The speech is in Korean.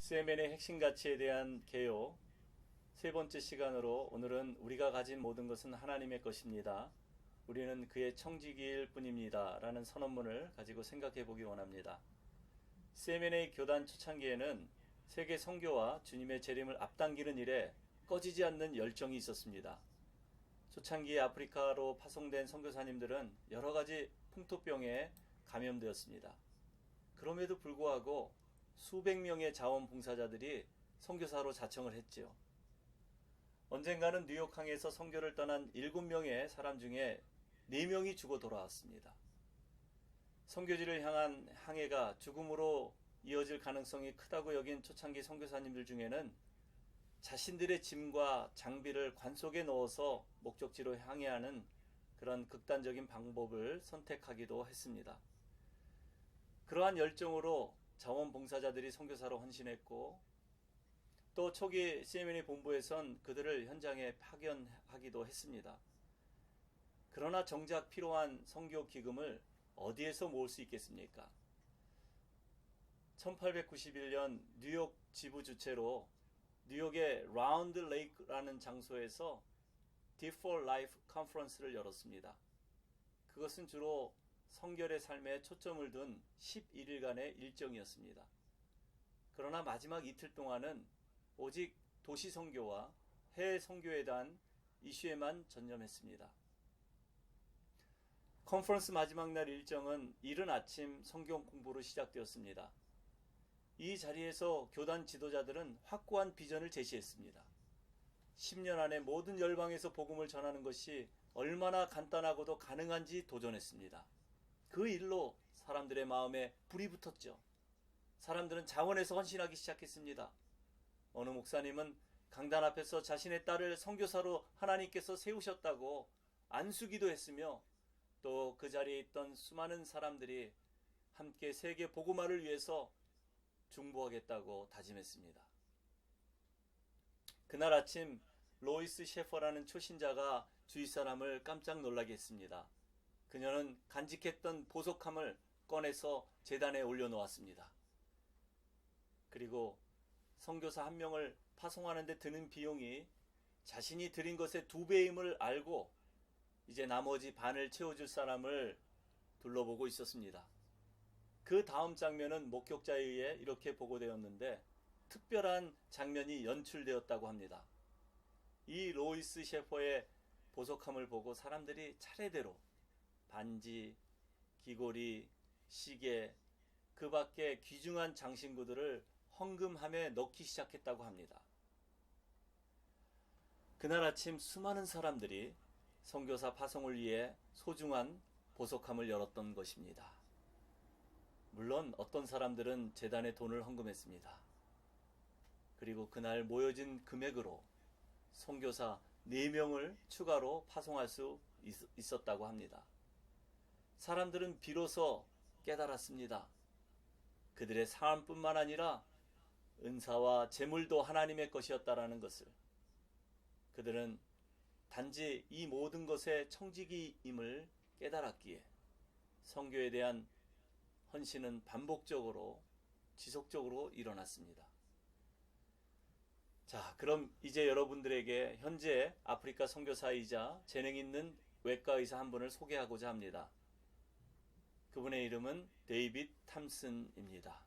CMN의 핵심 가치에 대한 개요 세 번째 시간으로 오늘은 우리가 가진 모든 것은 하나님의 것입니다. 우리는 그의 청지기일 뿐입니다. 라는 선언문을 가지고 생각해 보기 원합니다. CMN의 교단 초창기에는 세계 선교와 주님의 재림을 앞당기는 일에 꺼지지 않는 열정이 있었습니다. 초창기에 아프리카로 파송된 선교사님들은 여러 가지 풍토병에 감염되었습니다. 그럼에도 불구하고 수백 명의 자원봉사자들이 선교사로 자청을 했지요. 언젠가는 뉴욕항에서 선교를 떠난 7명의 사람 중에 4명이 죽어 돌아왔습니다. 선교지를 향한 항해가 죽음으로 이어질 가능성이 크다고 여긴 초창기 선교사님들 중에는 자신들의 짐과 장비를 관 속에 넣어서 목적지로 항해하는 그런 극단적인 방법을 선택하기도 했습니다. 그러한 열정으로 자원봉사자들이 선교사로 헌신했고, 또 초기 CMN의 본부에선 그들을 현장에 파견하기도 했습니다. 그러나 정작 필요한 선교 기금을 어디에서 모을 수 있겠습니까? 1891년 뉴욕 지부 주최로 뉴욕의 라운드 레이크라는 장소에서 Deep for Life 컨퍼런스를 열었습니다. 그것은 주로 성결의 삶에 초점을 둔 11일간의 일정이었습니다. 그러나 마지막 이틀 동안은 오직 도시 선교와 해외 선교에 대한 이슈에만 전념했습니다. 컨퍼런스 마지막 날 일정은 이른 아침 성경 공부로 시작되었습니다. 이 자리에서 교단 지도자들은 확고한 비전을 제시했습니다. 10년 안에 모든 열방에서 복음을 전하는 것이 얼마나 간단하고도 가능한지 도전했습니다. 그 일로 사람들의 마음에 불이 붙었죠. 사람들은 자원해서 헌신하기 시작했습니다. 어느 목사님은 강단 앞에서 자신의 딸을 선교사로 하나님께서 세우셨다고 안수기도 했으며, 또 그 자리에 있던 수많은 사람들이 함께 세계 복음화를 위해서 중보하겠다고 다짐했습니다. 그날 아침 로이스 셰퍼라는 초신자가 주위 사람을 깜짝 놀라게 했습니다. 그녀는 간직했던 보석함을 꺼내서 제단에 올려놓았습니다. 그리고 선교사 한 명을 파송하는 데 드는 비용이 자신이 드린 것의 2배임을 알고 이제 나머지 반을 채워줄 사람을 둘러보고 있었습니다. 그 다음 장면은 목격자에 의해 이렇게 보고되었는데 특별한 장면이 연출되었다고 합니다. 이 로이스 셰퍼의 보석함을 보고 사람들이 차례대로 반지, 귀고리, 시계, 그 밖에 귀중한 장신구들을 헌금함에 넣기 시작했다고 합니다. 그날 아침 수많은 사람들이 선교사 파송을 위해 소중한 보석함을 열었던 것입니다. 물론 어떤 사람들은 재단에 돈을 헌금했습니다. 그리고 그날 모여진 금액으로 선교사 4명을 추가로 파송할 수 있었다고 합니다. 사람들은 비로소 깨달았습니다. 그들의 삶뿐만 아니라 은사와 재물도 하나님의 것이었다라는 것을. 그들은 단지 이 모든 것의 청지기임을 깨달았기에 선교에 대한 헌신은 반복적으로 지속적으로 일어났습니다. 자, 그럼 이제 여러분들에게 현재 아프리카 선교사이자 재능 있는 외과 의사 한 분을 소개하고자 합니다. 그분의 이름은 데이빗 탐슨입니다.